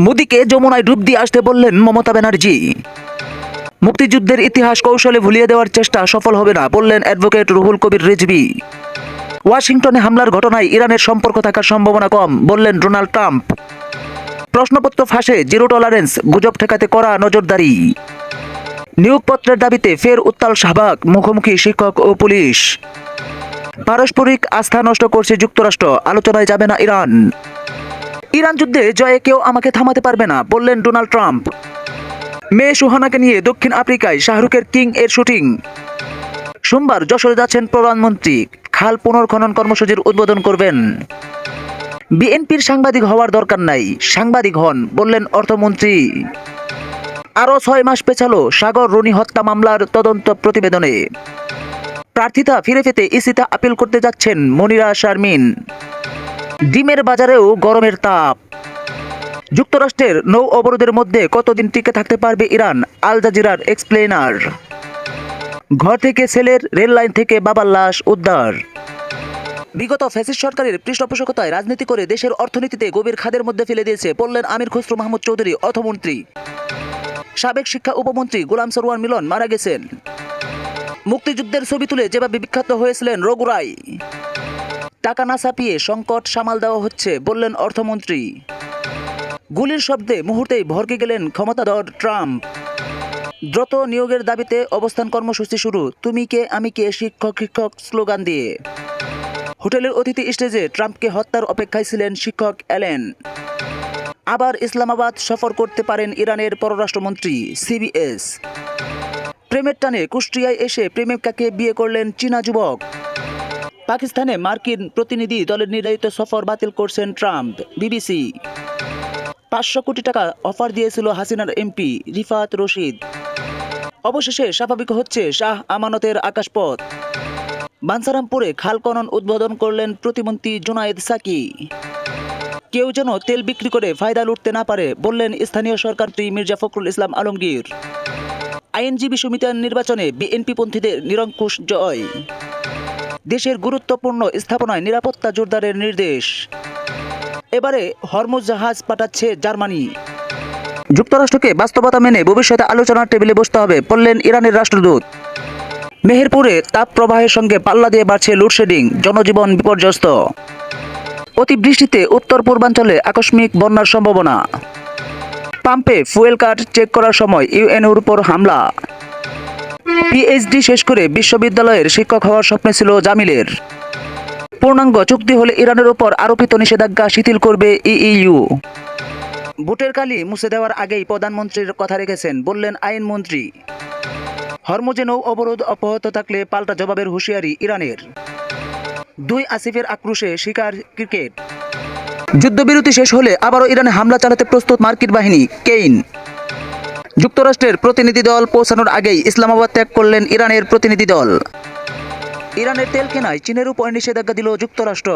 মোদীকে যমুনায় ডুব দিয়ে আসতে বললেন মমতা ব্যানার্জি। মুক্তিযুদ্ধের ইতিহাস কৌশলে ভুলিয়ে দেওয়ার চেষ্টা সফল হবে না বললেন অ্যাডভোকেট রুহুল কবির রিজভী। ওয়াশিংটনে হামলার ঘটনায় ইরানের সম্পর্ক থাকার সম্ভাবনা কম বললেন ডোনাল্ড ট্রাম্প। প্রশ্নপত্র ফাঁসে জিরো টলারেন্স, গুজব ঠেকাতে করা নজরদারি। নিয়োগপত্রের দাবিতে ফের উত্তাল শাহবাগ, মুখোমুখি শিক্ষক ও পুলিশ। পারস্পরিক আস্থা নষ্ট করছে যুক্তরাষ্ট্র, আলোচনায় যাবে না ইরান। ইরান যুদ্ধে জয়ে কেউ আমাকে থামাতে পারবে না বললেন ডোনাল্ড ট্রাম্প। মেয়ে সুহানাকে নিয়ে দক্ষিণ আফ্রিকায় শাহরুখের কিং এর শুটিং। সোমবার যশোরে যাচ্ছেন প্রধানমন্ত্রী, খাল পুনর্খনন কর্মসূচির উদ্বোধন করবেন। বিএনপির সাংবাদিক হওয়ার দরকার নাই, সাংবাদিক হন বললেন অর্থমন্ত্রী। আরও 6 মাস পেছালো সাগর রুনি হত্যা মামলার তদন্ত প্রতিবেদনে। প্রার্থিতা ফিরে পেতে ইসিতে আপিল করতে যাচ্ছেন মনিরা শারমিন। ডিমের বাজারেও গরমের তাপ। যুক্তরাষ্ট্রের নৌ অবরোধের মধ্যে কতদিন টিকে থাকতে পারবে ইরান, আল জাজিরার এক্সপ্লেনার। ঘর থেকে ছেলের, রেল লাইন থেকে বাবার লাশ উদ্ধার। বিগত ফ্যাসিস্ট সরকারের পৃষ্ঠপোষকতায় রাজনীতি করে দেশের অর্থনীতিতে গভীর খাদের মধ্যে ফেলে দিয়েছে বললেন আমির খসরু মাহমুদ চৌধুরী, অর্থমন্ত্রী। সাবেক শিক্ষা উপমন্ত্রী গোলাম সরওয়ার মিলন মারা গেছেন। মুক্তিযুদ্ধের ছবি তুলে যেভাবে বিখ্যাত হয়েছিলেন রঘুরাই, টাকা না ছাপিয়ে সংকট সামাল দেওয়া হচ্ছে বললেন অর্থমন্ত্রী। গুলির শব্দে মুহূর্তেই ভড়কে গেলেন ক্ষমতাধর ট্রাম্প। দ্রুত নিয়োগের দাবিতে অবস্থান কর্মসূচি শুরু, তুমি কে আমি কে, শিক্ষক শিক্ষক স্লোগান দিয়ে। হোটেলের অতিথি স্টেজে ট্রাম্পকে হত্যার অপেক্ষায় ছিলেন শিক্ষক অ্যালেন। আবার ইসলামাবাদ সফর করতে পারেন ইরানের পররাষ্ট্রমন্ত্রী, সিবিএস। প্রেমের টানে কুষ্টিয়ায় এসে প্রেমিকাকে বিয়ে করলেন চীনা যুবক। পাকিস্তানে মার্কিন প্রতিনিধি দলের নির্ধারিত সফর বাতিল করছেন ট্রাম্প, বিবিসি। 500 কোটি টাকা অফার দিয়েছিল হাসিনার এমপি রিফাত রশিদ। অবশেষে স্বাভাবিক হচ্ছে শাহ আমানতের আকাশপথ। বাঞ্ছারামপুরে খাল খনন উদ্বোধন করলেন প্রতিমন্ত্রী জুনায়েদ সাকি। কেউ যেন তেল বিক্রি করে ফায়দা লুটতে না পারে বললেন স্থানীয় সরকারমন্ত্রী মির্জা ফখরুল ইসলাম আলমগীর। আইনজীবী সমিতির নির্বাচনে বিএনপি পন্থীদের নিরঙ্কুশ জয়। দেশের গুরুত্বপূর্ণ স্থাপনায় নিরাপত্তা জোরদারের নির্দেশ। এবারে হরমুজ জাহাজ পাঠাচ্ছে জার্মানি। যুক্তরাষ্ট্রকে বাস্তবতা মেনে ভবিষ্যতে আলোচনার টেবিলে বসতে হবে বললেন ইরানের রাষ্ট্রদূত। মেহেরপুরে তাপ প্রবাহের সঙ্গে পাল্লা দিয়ে বাড়ছে লোডশেডিং, জনজীবন বিপর্যস্ত। অতিবৃষ্টিতে উত্তর পূর্বাঞ্চলে আকস্মিক বন্যার সম্ভাবনা। পাম্পে ফুয়েল কার্ড চেক করার সময় ইউএনওর উপর হামলা। পিএইচডি শেষ করে বিশ্ববিদ্যালয়ের শিক্ষক হওয়ার স্বপ্ন ছিল জামিলের। পূর্ণাঙ্গ চুক্তি হলে ইরানের উপর আরোপিত নিষেধাজ্ঞা শিথিল করবে ইইউ। ভোটের কালি মুছে দেওয়ার আগেই প্রধানমন্ত্রীর কথা রেখেছেন বললেন আইনমন্ত্রী। হরমুজে নৌ অবরোধ অব্যাহত থাকলে পাল্টা জবাবের হুঁশিয়ারি ইরানের। 2 আসিফের আক্রোশে শিকার ক্রিকেট। যুদ্ধবিরতি শেষ হলে আবারও ইরানে হামলা চালাতে প্রস্তুত মার্কিন বাহিনী, কেইন। যুক্তরাষ্ট্রের প্রতিনিধি দল পৌঁছানোর আগেই ইসলামাবাদ ত্যাগ করলেন ইরানের প্রতিনিধি দল। ইরানের তেল কেনায় চীনের উপর নিষেধাজ্ঞা দিল যুক্তরাষ্ট্র।